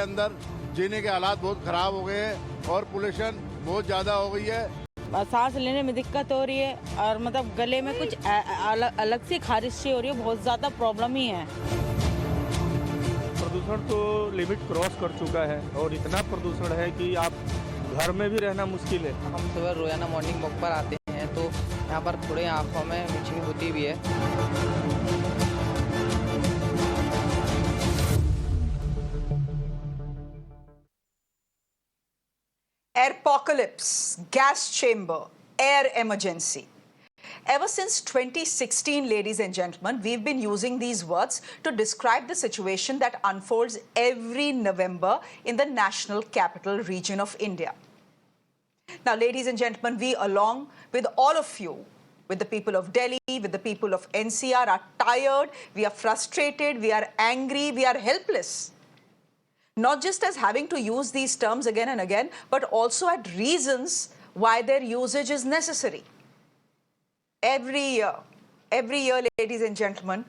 अंदर जीने के हालात बहुत खराब हो गए हैं और पोल्यूशन बहुत ज़्यादा हो गई है। सांस लेने में दिक्कत हो रही है और मतलब गले में कुछ अलग सी खारिश सी हो रही है, बहुत ज़्यादा प्रॉब्लम ही है। प्रदूषण तो लिमिट क्रॉस कर चुका है और इतना प्रदूषण है कि आप घर में भी रहना मुश्किल है। हम सुबह रोजाना मॉर्निंग वॉक पर आते हैं तो यहाँ पर थोड़े आँखों में मिचनी होती भी है। AirPocalypse, gas chamber, air emergency. Ever since 2016, ladies and gentlemen, we've been using these words to describe the situation that unfolds every November in the national capital region of India. Now, ladies and gentlemen, we, along with all of you, with the people of Delhi, with the people of NCR, are tired, we are frustrated, we are angry, we are helpless. Not just as having to use these terms again and again, but also at reasons why their usage is necessary. Every year, ladies and gentlemen,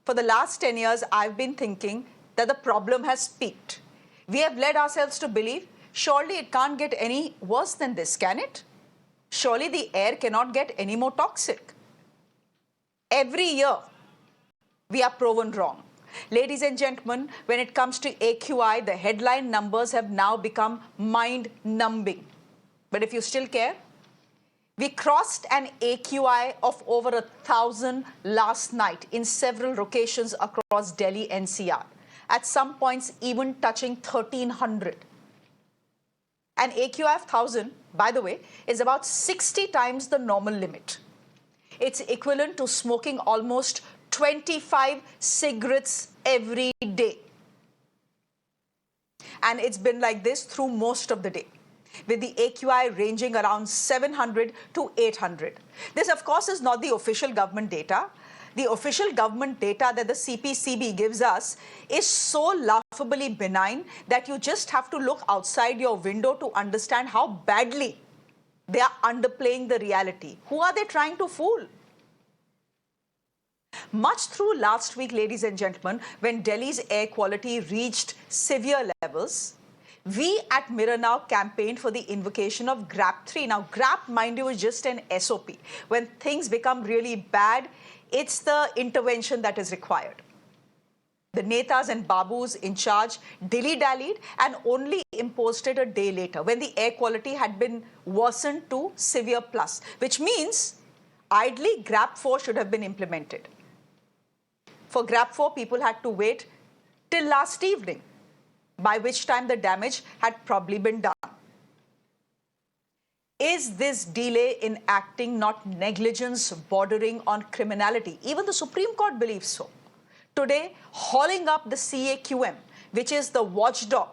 for the last 10 years, I've been thinking that the problem has peaked. We have led ourselves to believe, surely it can't get any worse than this, can it? Surely the air cannot get any more toxic. Every year, we are proven wrong. Ladies and gentlemen, when it comes to AQI, the headline numbers have now become mind-numbing. But if you still care, we crossed an AQI of over 1,000 last night in several locations across Delhi-NCR. At some points, even touching 1,300. An AQI of 1,000, by the way, is about 60 times the normal limit. It's equivalent to smoking almost 25 cigarettes every day. And it's been like this through most of the day, with the AQI ranging around 700 to 800. This, of course, is not the official government data. The official government data that the CPCB gives us is so laughably benign that you just have to look outside your window to understand how badly they are underplaying the reality. Who are they trying to fool? Much through last week, ladies and gentlemen, when Delhi's air quality reached severe levels, we at Mirror Now campaigned for the invocation of GRAP 3. Now, GRAP, mind you, is just an SOP. When things become really bad, it's the intervention that is required. The Netas and Babus in charge dilly-dallied and only imposed it a day later, when the air quality had been worsened to severe plus, which means ideally GRAP 4 should have been implemented. For GRAP 4, people had to wait till last evening, by which time the damage had probably been done. Is this delay in acting not negligence bordering on criminality? Even the Supreme Court believes so. Today, hauling up the CAQM, which is the watchdog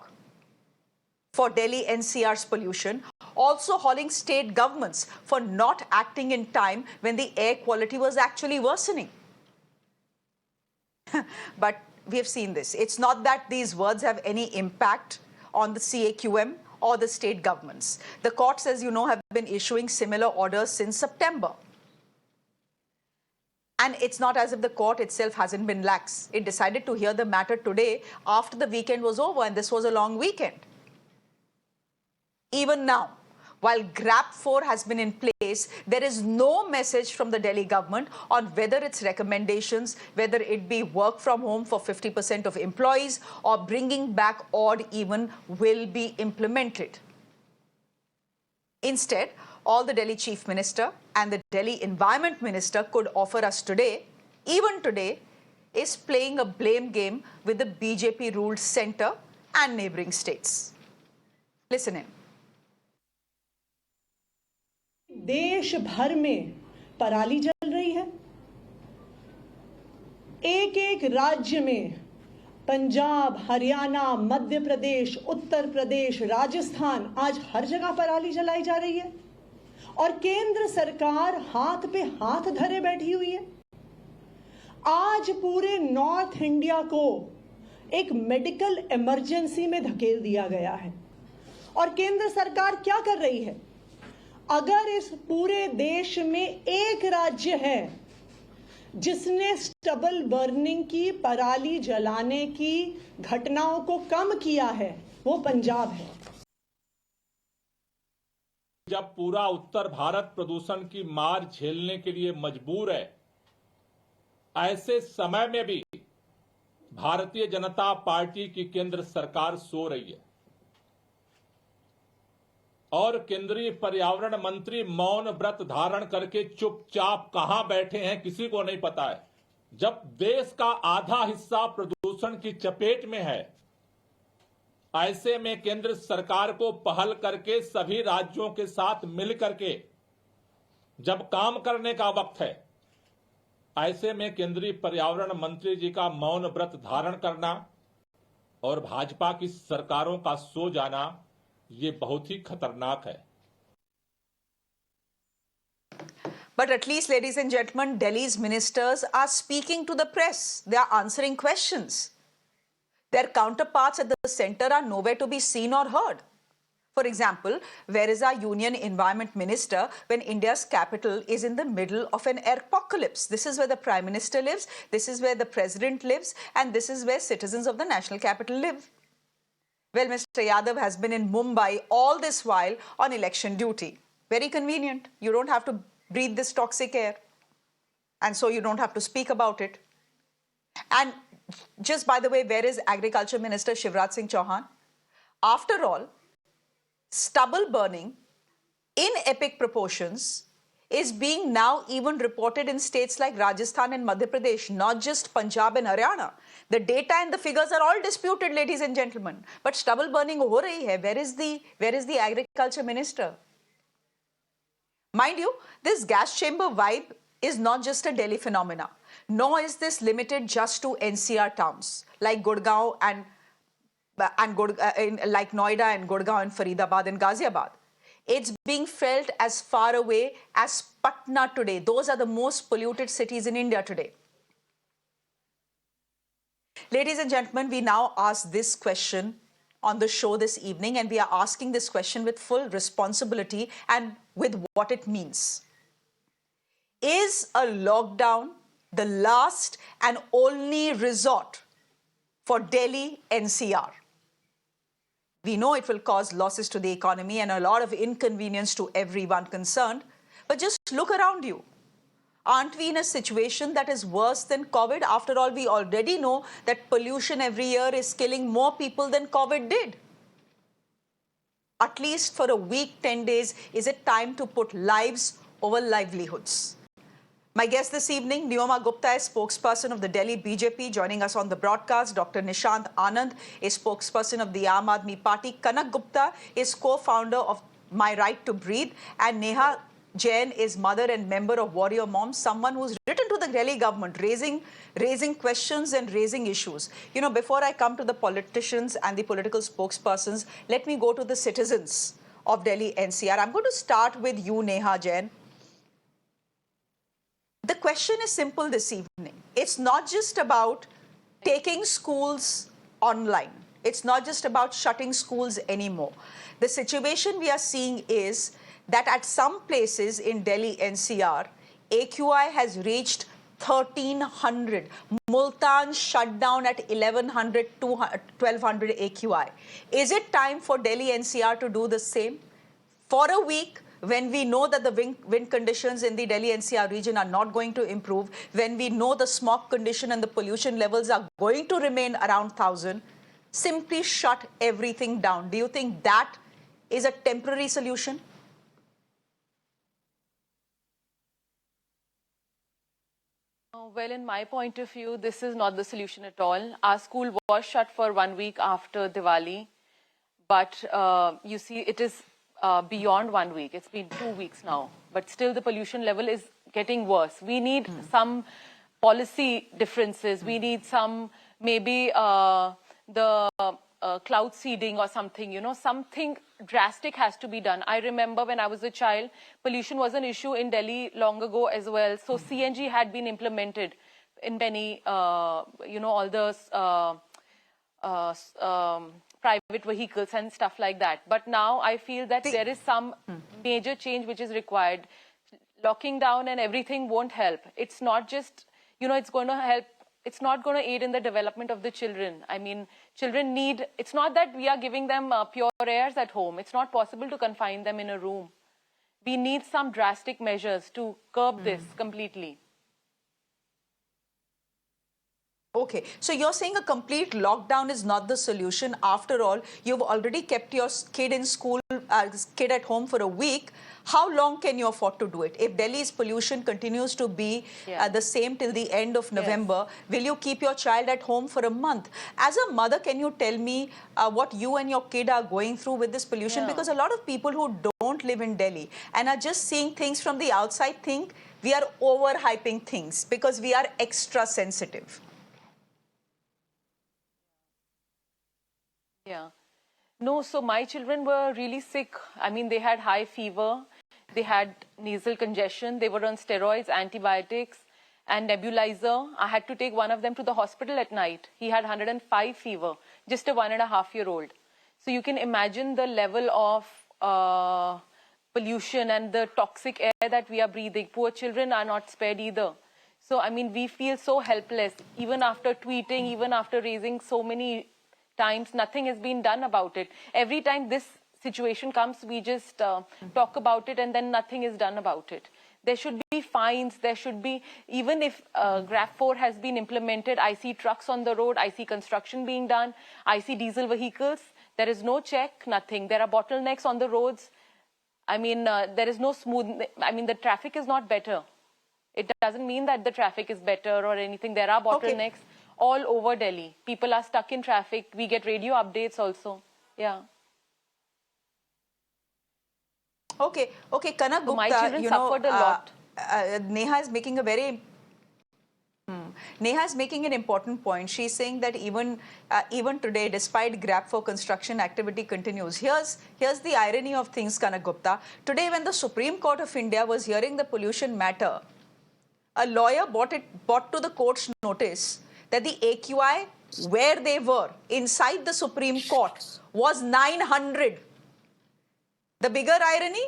for Delhi-NCR's pollution, also hauling state governments for not acting in time when the air quality was actually worsening. But we have seen this. It's not that these words have any impact on the CAQM or the state governments. The courts, as you know, have been issuing similar orders since September. And it's not as if the court itself hasn't been lax. It decided to hear the matter today after the weekend was over, and this was a long weekend. Even now, while GRAP 4 has been in place, there is no message from the Delhi government on whether its recommendations, whether it be work from home for 50% of employees or bringing back odd even, will be implemented. Instead, all the Delhi Chief Minister and the Delhi Environment Minister could offer us today, even today, is playing a blame game with the BJP-ruled centre and neighbouring states. Listen in. देश भर में पराली जल रही है। एक एक राज्य में पंजाब, हरियाणा, मध्य प्रदेश, उत्तर प्रदेश, राजस्थान, आज हर जगह पराली जलाई जा रही है और केंद्र सरकार हाथ पे हाथ धरे बैठी हुई है। आज पूरे नॉर्थ इंडिया को एक मेडिकल इमरजेंसी में धकेल दिया गया है और केंद्र सरकार क्या कर रही है? अगर इस पूरे देश में एक राज्य है जिसने स्टबल बर्निंग की, पराली जलाने की घटनाओं को कम किया है, वो पंजाब है। जब पूरा उत्तर भारत प्रदूषण की मार झेलने के लिए मजबूर है, ऐसे समय में भी भारतीय जनता पार्टी की केंद्र सरकार सो रही है और केंद्रीय पर्यावरण मंत्री मौन व्रत धारण करके चुपचाप कहां बैठे हैं किसी को नहीं पता है। जब देश का आधा हिस्सा प्रदूषण की चपेट में है, ऐसे में केंद्र सरकार को पहल करके सभी राज्यों के साथ मिल करके जब काम करने का वक्त है, ऐसे में केंद्रीय पर्यावरण मंत्री जी का मौन व्रत धारण करना और भाजपा की सरकारों का सो जाना, ये बहुत ही खतरनाक है। But at least, ladies and gentlemen, Delhi's ministers are speaking to the press. They are answering questions. Their counterparts at the center are nowhere to be seen or heard. For example, where is our Union Environment Minister when India's capital is in the middle of an AirPocalypse? This is where the Prime Minister lives, this is where the President lives, and this is where citizens of the national capital live. Well, Mr. Yadav has been in Mumbai all this while on election duty. Very convenient. You don't have to breathe this toxic air. And so you don't have to speak about it. And just by the way, where is Agriculture Minister Shivraj Singh Chauhan? After all, stubble burning in epic proportions is being now even reported in states like Rajasthan and Madhya Pradesh, not just Punjab and Haryana. The data and the figures are all disputed, ladies and gentlemen. But stubble burning ho rahi hai. Where is the agriculture minister? Mind you, this gas chamber vibe is not just a Delhi phenomena, nor is this limited just to NCR towns like Gurgaon and like Noida and Gurgaon and Faridabad and Ghaziabad. It's being felt as far away as Patna today. Those are the most polluted cities in India today. Ladies and gentlemen, we now ask this question on the show this evening, and we are asking this question with full responsibility and with what it means. Is a lockdown the last and only resort for Delhi-NCR? We know it will cause losses to the economy and a lot of inconvenience to everyone concerned, but just look around you. Aren't we in a situation that is worse than COVID? After all, we already know that pollution every year is killing more people than COVID did. At least for a week, 10 days, is it time to put lives over livelihoods? My guest this evening, Neoma Gupta, is spokesperson of the Delhi BJP. Joining us on the broadcast, Dr. Nishant Anand is spokesperson of the Aam Aadmi Party. Kanak Gupta is co-founder of My Right to Breathe. And Neha Jain is mother and member of Warrior Moms, someone who's written to the Delhi government, raising questions and raising issues. You know, before I come to the politicians and the political spokespersons, let me go to the citizens of Delhi NCR. I'm going to start with you, Neha Jain. The question is simple this evening. It's not just about taking schools online. It's not just about shutting schools anymore. The situation we are seeing is that at some places in Delhi NCR, AQI has reached 1300. Multan shut down at 1100, 1200 AQI. Is it time for Delhi NCR to do the same? For a week, when we know that the wind conditions in the Delhi NCR region are not going to improve, when we know the smog condition and the pollution levels are going to remain around 1000, simply shut everything down. Do you think that is a temporary solution? Well, in my point of view, this is not the solution at all. Our school was shut for 1 week after Diwali, but you see, it is beyond 1 week. It's been 2 weeks now, but still the pollution level is getting worse. We need some policy differences. We need some, maybe the cloud seeding or something, you know, something drastic has to be done. I remember when I was a child, pollution was an issue in Delhi long ago as well. So CNG had been implemented in many, you know, all those private vehicles and stuff like that. But now I feel that there is some major change which is required. Locking down and everything won't help. It's not just it's going to help. It's not going to aid in the development of the children. I mean, children need, it's not that we are giving them pure airs at home. It's not possible to confine them in a room. We need some drastic measures to curb this completely. Okay, so you're saying a complete lockdown is not the solution. After all, you've already kept your kid in school, kid at home for a week. How long can you afford to do it? If Delhi's pollution continues to be the same till the end of November, will you keep your child at home for a month? As a mother, can you tell me what you and your kid are going through with this pollution? Because a lot of people who don't live in Delhi and are just seeing things from the outside think we are overhyping things because we are extra sensitive. Yeah. No, so my children were really sick. I mean, they had high fever, they had nasal congestion, they were on steroids, antibiotics, and nebulizer. I had to take one of them to the hospital at night. He had 105 fever, just a 1.5-year-old. So you can imagine the level of pollution and the toxic air that we are breathing. Poor children are not spared either. So, I mean, we feel so helpless, even after tweeting, even after raising so many times, nothing has been done about it. Every time this situation comes, we just talk about it and then nothing is done about it. There should be fines, there should be, even if GRAP 4 has been implemented, I see trucks on the road, I see construction being done, I see diesel vehicles, there is no check, nothing. There are bottlenecks on the roads. I mean, there is no smooth, I mean, the traffic is not better. It doesn't mean that the traffic is better or anything. There are bottlenecks. All over Delhi. People are stuck in traffic. We get radio updates also. Yeah. Okay, Kanak Gupta, so my children suffered a lot. Neha is making a very Neha is making an important point. She's saying that even today, despite GRAP for construction activity continues. Here's the irony of things, Kanak Gupta. Today, when the Supreme Court of India was hearing the pollution matter, a lawyer brought to the court's notice that the AQI where they were inside the Supreme Court was 900. The bigger irony,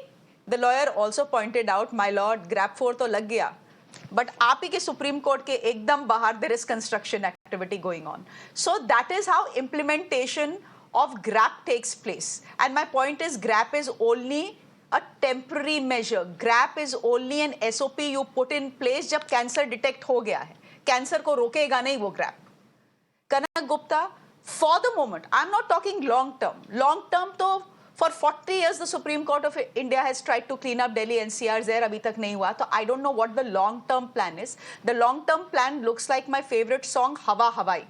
the lawyer also pointed out, my lord, GRAP 4 to lag gaya. But aap hi ke Supreme Court ke ekdam bahar, there is construction activity going on. So that is how implementation of GRAP takes place. And my point is, GRAP is only a temporary measure. GRAP is only an SOP you put in place jab cancer detect ho gaya hai. Cancer ko rokega nahi wo GRAP. Kanak Gupta, for the moment, I'm not talking long term. Long term, to for 40 years, the Supreme Court of India has tried to clean up Delhi-NCR. There, abhi tak nahi hua. So I don't know what the long term plan is. The long term plan looks like my favorite song, Hawa Hawai.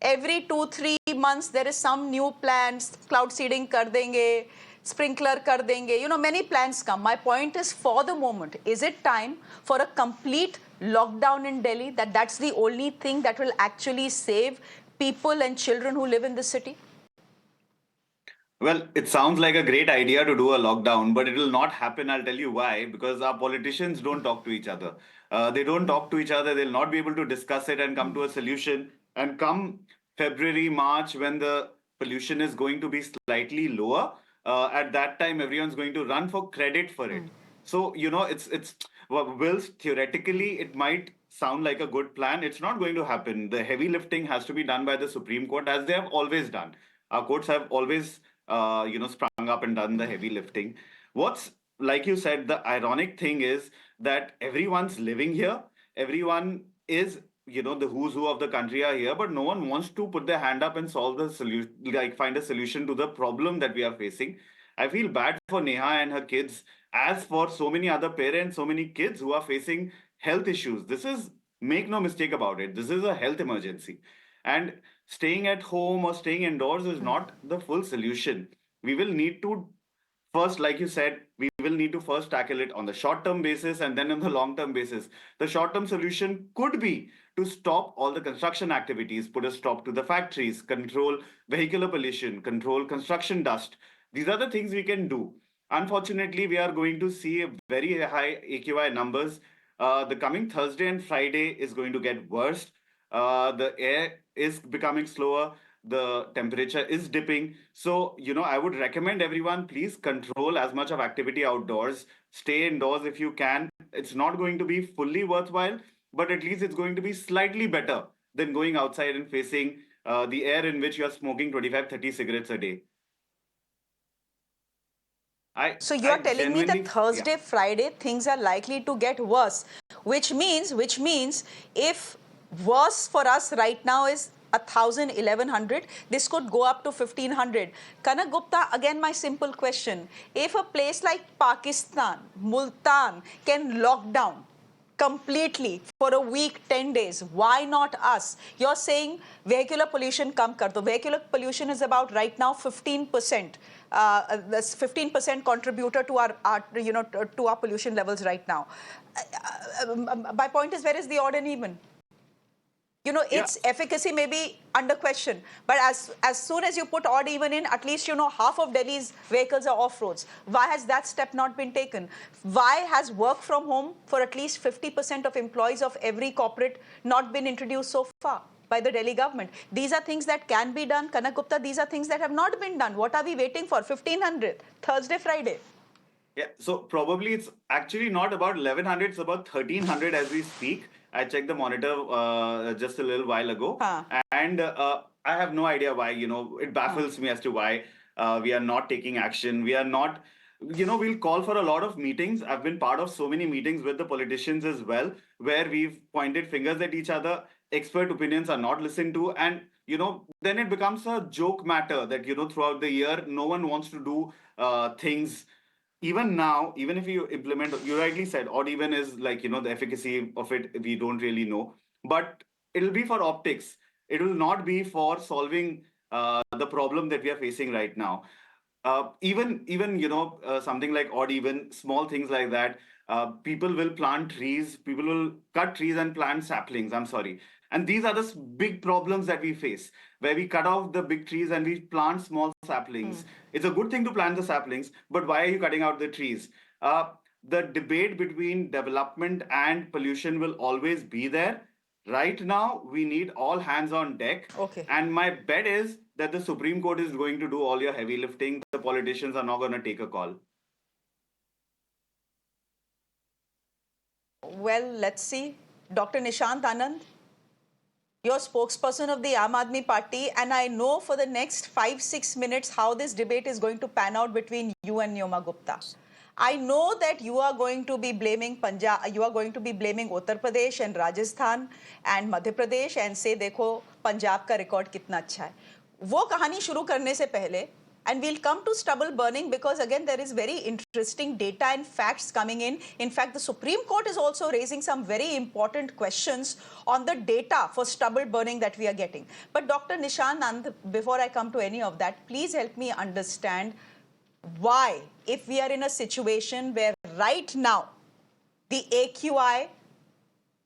Every 2-3 months, there is some new plans. Cloud seeding kar denge, sprinkler kar denge. You know, many plans come. My point is, for the moment, is it time for a complete lockdown in Delhi? That's the only thing that will actually save people and children who live in the city? Well, it sounds like a great idea to do a lockdown, but it will not happen. I'll tell you why. Because our politicians don't talk to each other. They don't talk to each other. They'll not be able to discuss it and come to a solution. And come February, March, when the pollution is going to be slightly lower, at that time, everyone's going to run for credit for it. So, you know, theoretically, it might sound like a good plan. It's not going to happen. The heavy lifting has to be done by the Supreme Court, as they have always done. Our courts have always, sprung up and done the heavy lifting. What's, like you said, the ironic thing is that everyone's living here. Everyone is, the who's who of the country are here, but no one wants to put their hand up and solve the solution, like find a solution to the problem that we are facing. I feel bad for Neha and her kids, as for so many other parents, so many kids who are facing health issues. This is, make no mistake about it, this is a health emergency. And staying at home or staying indoors is not the full solution. We will need to first, like you said, we will need to first tackle it on the short-term basis and then on the long-term basis. The short-term solution could be to stop all the construction activities, put a stop to the factories, control vehicular pollution, control construction dust. These are the things we can do. Unfortunately, we are going to see very high AQI numbers. The coming Thursday and Friday is going to get worse. The air is becoming slower. The temperature is dipping. So, I would recommend everyone, please control as much of activity outdoors. Stay indoors if you can. It's not going to be fully worthwhile, but at least it's going to be slightly better than going outside and facing the air in which you are smoking 25-30 cigarettes a day. So you're telling me that Thursday, yeah. Friday, things are likely to get worse, which means if worse for us right now is 1,000, 1,100, this could go up to 1,500. Kanak Gupta, again my simple question. If a place like Pakistan, Multan, can lock down completely for a week, 10 days, why not us? You're saying vehicular pollution kam kar do. Vehicular pollution is about right now 15%. That's 15% contributor to our pollution levels right now. My point is, where is the odd and even? Its efficacy may be under question, but as soon as you put odd even in, at least half of Delhi's vehicles are off roads. Why has that step not been taken? Why has work from home for at least 50% of employees of every corporate not been introduced so far by the Delhi government? These are things that can be done. Kanak Gupta, these are things that have not been done. What are we waiting for? 1,500, Thursday, Friday. Yeah, so probably it's actually not about 1,100, it's about 1,300 as we speak. I checked the monitor just a little while ago, and I have no idea why. It baffles me as to why we are not taking action. We are not, we'll call for a lot of meetings. I've been part of so many meetings with the politicians as well, where we've pointed fingers at each other. Expert opinions are not listened to, and then it becomes a joke matter that throughout the year, no one wants to do things. Even now, even if you implement, you rightly said, odd even is like, the efficacy of it, we don't really know. But it'll be for optics. It will not be for solving the problem that we are facing right now. Even something like odd even, small things like that, people will plant trees, people will cut trees and plant saplings, I'm sorry. And these are the big problems that we face, where we cut off the big trees and we plant small saplings. It's a good thing to plant the saplings, but why are you cutting out the trees? The debate between development and pollution will always be there. Right now, we need all hands on deck. Okay. And my bet is that the Supreme Court is going to do all your heavy lifting. The politicians are not going to take a call. Well, let's see. Dr. Nishant Anand, you're spokesperson of the Aam Aadmi Party, and I know for the next 5-6 minutes how this debate is going to pan out between you and Neoma Gupta. I know that you are going to be blaming Punjab, you are going to be blaming Uttar Pradesh and Rajasthan and Madhya Pradesh and say, देखो पंजाब का record कितना अच्छा है. वो कहानी शुरू करने से पहले, and we'll come to stubble burning because again there is very interesting data and facts coming in. In fact, the Supreme Court is also raising some very important questions on the data for stubble burning that we are getting. But Dr. Nishant Anand, before I come to any of that, please help me understand why, if we are in a situation where right now the AQI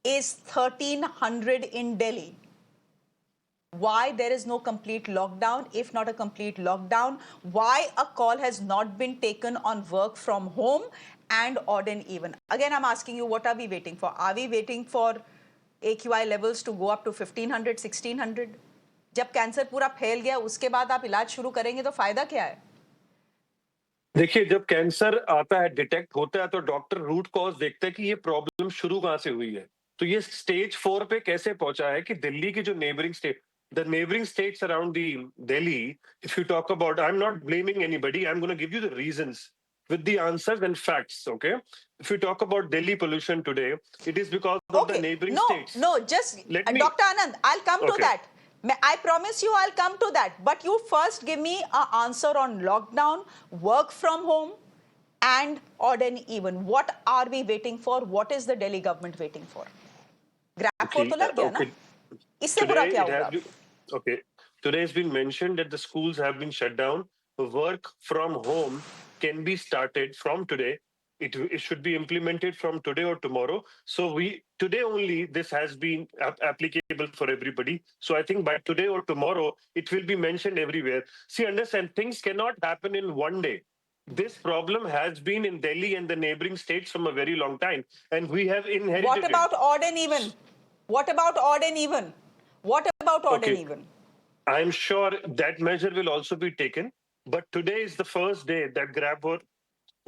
is 1,300 in Delhi, why there is no complete lockdown? If not a complete lockdown, why a call has not been taken on work from home and odd and even? Again, I'm asking you, what are we waiting for? Are we waiting for AQI levels to go up to 1,500, 1,600? जब cancer पूरा फैल गया उसके बाद आप इलाज शुरू करेंगे तो फायदा क्या है? देखिए, जब कैंसर आता है, डिटेक्ट होता है, तो डॉक्टर रूट कॉज देखते हैं कि ये प्रॉब्लम शुरू कहां से हुई है. तो ये स्टेज 4 पे कैसे पहुंचा है कि दिल्ली की जो neighbouring state, the neighboring states around the Delhi, if you talk about, I'm not blaming anybody, I'm going to give you the reasons with the answers and facts, okay? If you talk about Delhi pollution today, it is because of the neighboring states. No, just, Dr. Anand, I'll come to that. I promise you I'll come to that. But you first give me an answer on lockdown, work from home, and odd and even. What are we waiting for? What is the Delhi government waiting for? GRAP को तो लग गया ना? इससे बुरा क्या होगा? Okay. Today has been mentioned that the schools have been shut down. Work from home can be started from today. It should be implemented from today or tomorrow. So today only this has been applicable for everybody. So I think by today or tomorrow, it will be mentioned everywhere. See, understand, things cannot happen in one day. This problem has been in Delhi and the neighboring states from a very long time. And we have inherited What about odd and even? What about odd and even? What about odd and even? I'm sure that measure will also be taken. But today is the first day that GRAP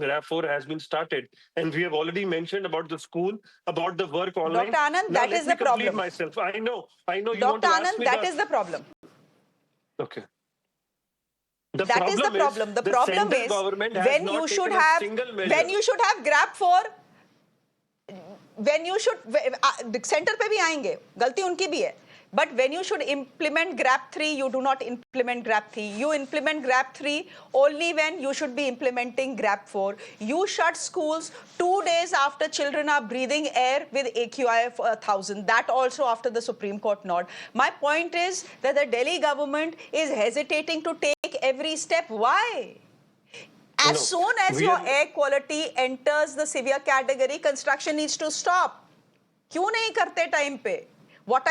GRAP 4 has been started. And we have already mentioned about the school, about the work online. Dr. Anand, Now, that let is me the complete problem. myself. I know you want Dr. to ask Anand, me that is the problem. Okay. The That is the problem is problem. The the problem central is government has when not you should taken a have single measure. GRAP 4, when you should center पे भी आएंगे, गलती उनकी भी है. But when you should implement GRAP 3, you do not implement GRAP 3. You implement GRAP 3 only when you should be implementing GRAP 4. You shut schools 2 days after children are breathing air with AQI of 1,000. That also after the Supreme Court nod. My point is that the Delhi government is hesitating to take every step. Why? As soon as your air quality enters the severe category, construction needs to stop. क्यों नहीं करते time पे? What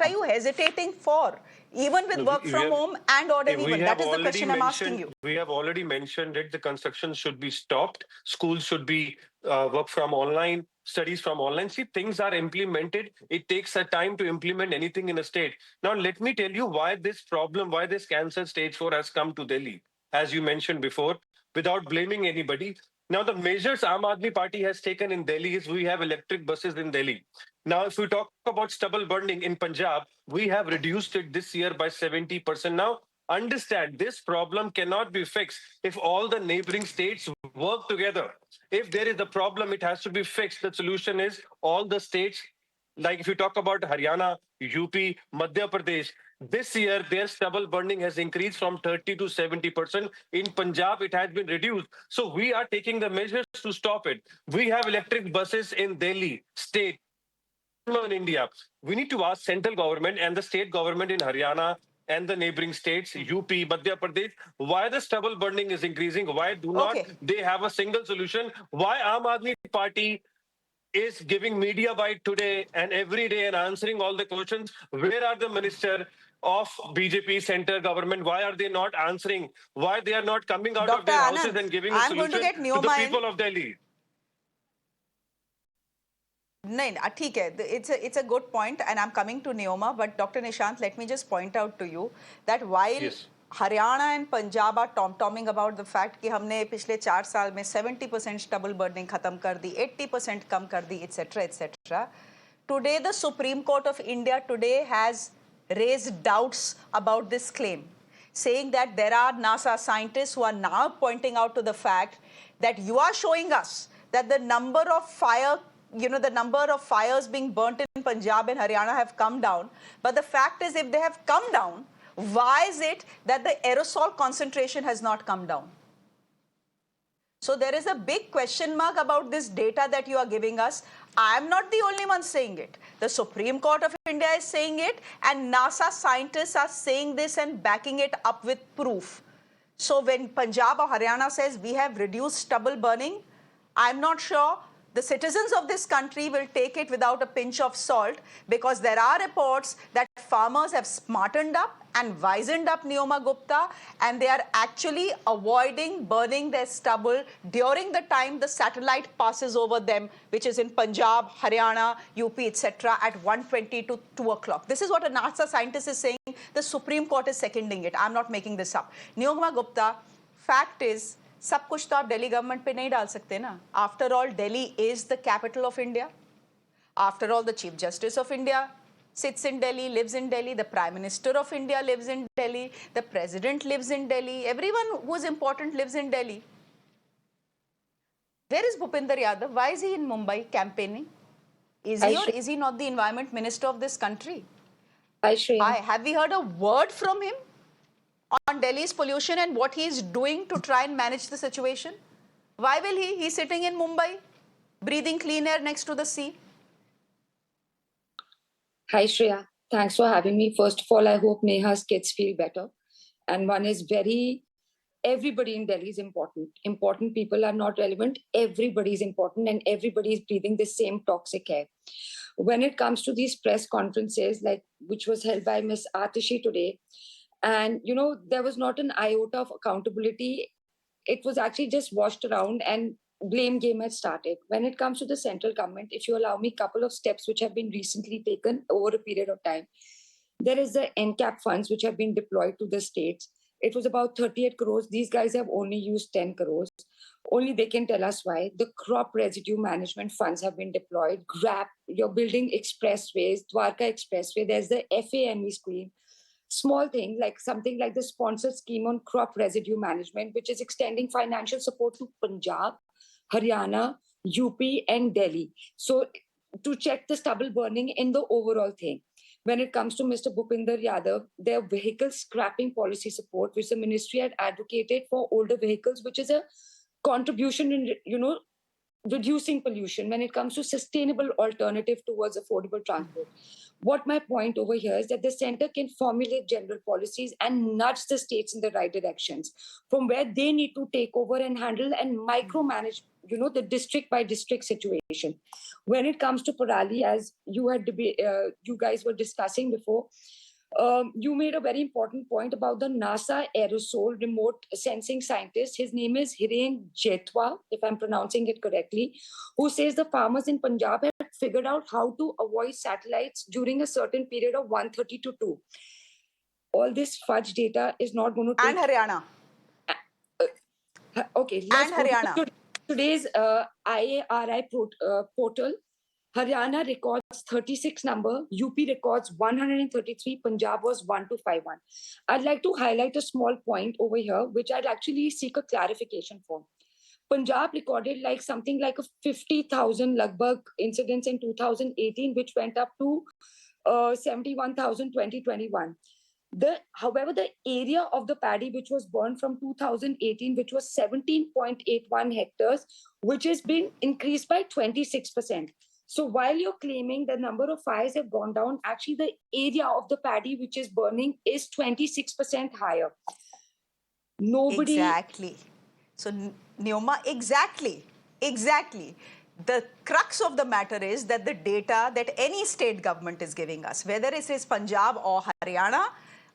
are you hesitating for? Even with work from home and order even. That is the question I'm asking you. We have already mentioned that the construction should be stopped. Schools should be work from online, studies from online. See, things are implemented. It takes a time to implement anything in a state. Now, let me tell you why this problem, why this cancer stage 4 has come to Delhi, as you mentioned before, without blaming anybody. Now, the measures Aam Aadmi Party has taken in Delhi is we have electric buses in Delhi. Now, if we talk about stubble burning in Punjab, we have reduced it this year by 70%. Now, understand this problem cannot be fixed if all the neighboring states work together. If there is a problem, it has to be fixed. The solution is all the states, like if you talk about Haryana, UP, Madhya Pradesh, this year their stubble burning has increased from 30 to 70%. In Punjab, it has been reduced. So we are taking the measures to stop it. We have electric buses in Delhi, state, in India. We need to ask central government and the state government in Haryana and the neighboring states, UP, Madhya Pradesh, why the stubble burning is increasing? Why do not they have a single solution? Why Aam Aadmi Party is giving media bite today and every day and answering all the questions? Where are the minister of BJP center government? Why are they not answering? Why they are not coming out of Dr. their houses Anand, and giving a I'm going to solution get to the Neoma people of Delhi? नहीं ठीक है, it's a good point and I'm coming to Neoma, but Dr. Nishant, let me just point out to you that while Haryana and Punjab are tom-tomming about the fact कि हमने पिछले 4 साल में 70% stubble burning खत्म कर दी, 80% कम कर दी, etc. etc. Today the Supreme Court of India today has raised doubts about this claim, saying that there are NASA scientists who are now pointing out to the fact that you are showing us that the number of fires being burnt in Punjab and Haryana have come down. But the fact is, if they have come down, why is it that the aerosol concentration has not come down? So there is a big question mark about this data that you are giving us. I am not the only one saying it. The Supreme Court of India is saying it, and NASA scientists are saying this and backing it up with proof. So when Punjab or Haryana says we have reduced stubble burning, I'm not sure the citizens of this country will take it without a pinch of salt, because there are reports that farmers have smartened up and wizened up, Neoma Gupta, and they are actually avoiding burning their stubble during the time the satellite passes over them, which is in Punjab, Haryana, UP, etc. at 1:20 to 2 o'clock. This is what a NASA scientist is saying. The Supreme Court is seconding it. I'm not making this up. Neoma Gupta, fact is, सब कुछ तो आप Delhi government पे नहीं डाल सकते ना. After all, Delhi is the capital of India. After all, the Chief Justice of India sits in Delhi, lives in Delhi. The Prime Minister of India lives in Delhi. The President lives in Delhi. Everyone who is important lives in Delhi. Where is Bhupinder Yadav? Why is he in Mumbai campaigning? Is he or is he not the Environment Minister of this country? Have we heard a word from him on Delhi's pollution and what he's doing to try and manage the situation? Why will he? He's sitting in Mumbai, breathing clean air next to the sea. Hi, Shreya. Thanks for having me. First of all, I hope Neha's kids feel better. And one is everybody in Delhi is important. Important people are not relevant. Everybody is important and everybody is breathing the same toxic air. When it comes to these press conferences, like which was held by Miss Atishi today, and, there was not an iota of accountability. It was actually just washed around and blame game had started. When it comes to the central government, if you allow me a couple of steps which have been recently taken over a period of time, there is the NCAP funds which have been deployed to the states. It was about 38 crores. These guys have only used 10 crores. Only they can tell us why. The crop residue management funds have been deployed. GRAP, you're building expressways, Dwarka Expressway, there's the FAME scheme. Small thing, like something like the sponsored scheme on crop residue management, which is extending financial support to Punjab, Haryana, UP, and Delhi. So to check the stubble burning in the overall thing. When it comes to Mr. Bhupinder Yadav, their vehicle scrapping policy support, which the ministry had advocated for older vehicles, which is a contribution in, reducing pollution when it comes to sustainable alternative towards affordable transport. What my point over here is that the center can formulate general policies and nudge the states in the right directions from where they need to take over and handle and micromanage, the district by district situation. When it comes to Parali, as you guys were discussing before, you made a very important point about the NASA aerosol remote sensing scientist. His name is Hiren Jetwa, if I'm pronouncing it correctly, who says the farmers in Punjab have figured out how to avoid satellites during a certain period of 1:30 to 2. All this fudge data is not going to take... And Haryana. Okay, let's and Haryana. Today's IARI portal. Haryana records 36 number, UP records 133, Punjab was 1251. I'd like to highlight a small point over here, which I'd actually seek a clarification for. Punjab recorded something like a 50,000 Lagbhag incidents in 2018, which went up to 71,000 2021. However, the area of the paddy which was burned from 2018, which was 17.81 hectares, which has been increased by 26%. So while you're claiming the number of fires have gone down, actually the area of the paddy which is burning is 26% higher. Nobody... Exactly. So, Neoma, exactly. The crux of the matter is that the data that any state government is giving us, whether it is Punjab or Haryana,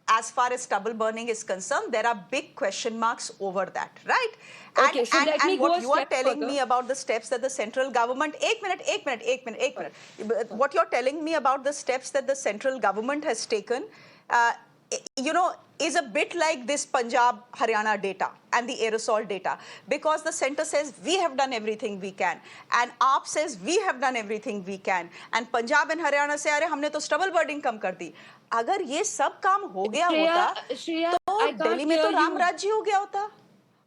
as far as stubble burning is concerned, there are big question marks over that, right? Okay, and so let me go what a you are step telling further. me about the steps that the central government... Ek minute. What you're telling me about the steps that the central government has taken, is a bit like this Punjab, Haryana data and the aerosol data. Because the center says, we have done everything we can. And AAP says, we have done everything we can. And Punjab and Haryana say, अरे हमने तो stubble burning कम कर दी. अगर ये सब काम हो गया होता, तो दिल्ली में तो राम राज्य हो गया होता.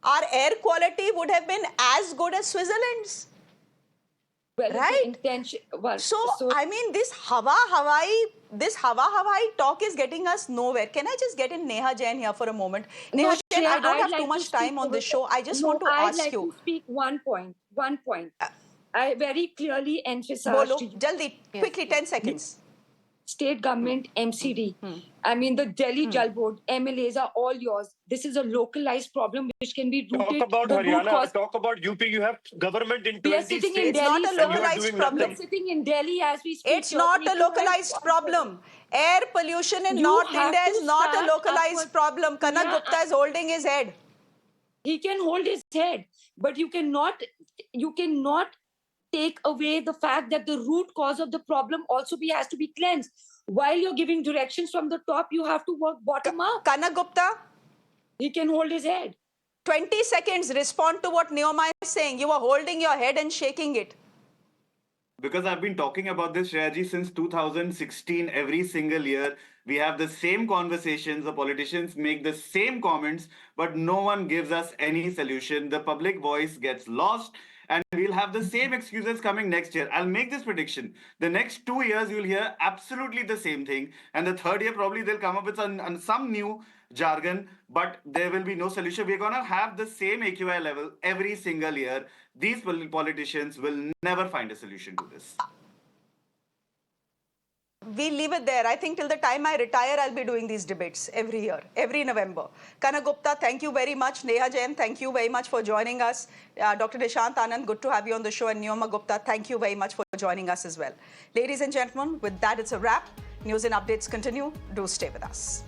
Our air quality would have been as good as Switzerland's. Well, right? So, I mean, this Hawa Hawai talk is getting us nowhere. Can I just get in Neha Jain here for a moment? Neha Jain, I don't have too much time on this show. I just want to ask you. I'd like to speak one point. I very clearly emphasize to you. Jaldi, quickly, 10 seconds. State government, MCD, I mean the Delhi Jal Board, MLAs are all yours. This is a localized problem which can be rooted. Talk about Haryana, talk about UP. You have government in 20 states. It's not a localized problem. We're sitting in Delhi as we speak. It's not a localized problem. Air pollution in North India is not a localized problem. Kanak Gupta is holding his head. He can hold his head, but you cannot take away the fact that the root cause of the problem also has to be cleansed. While you're giving directions from the top, you have to work bottom up. Kanak Gupta? He can hold his head. 20 seconds, respond to what Neoma is saying. You are holding your head and shaking it. Because I've been talking about this, Shreyaji, since 2016, every single year. We have the same conversations, the politicians make the same comments, but no one gives us any solution. The public voice gets lost. And we'll have the same excuses coming next year. I'll make this prediction. The next 2 years, you'll hear absolutely the same thing. And the third year, probably they'll come up with some new jargon, but there will be no solution. We're going to have the same AQI level every single year. These politicians will never find a solution to this. We'll leave it there. I think till the time I retire, I'll be doing these debates every year, every November. Kanak Gupta, thank you very much. Neha Jain, thank you very much for joining us. Dr. Nishant Anand, good to have you on the show. And Neoma Gupta, thank you very much for joining us as well. Ladies and gentlemen, with that, it's a wrap. News and updates continue. Do stay with us.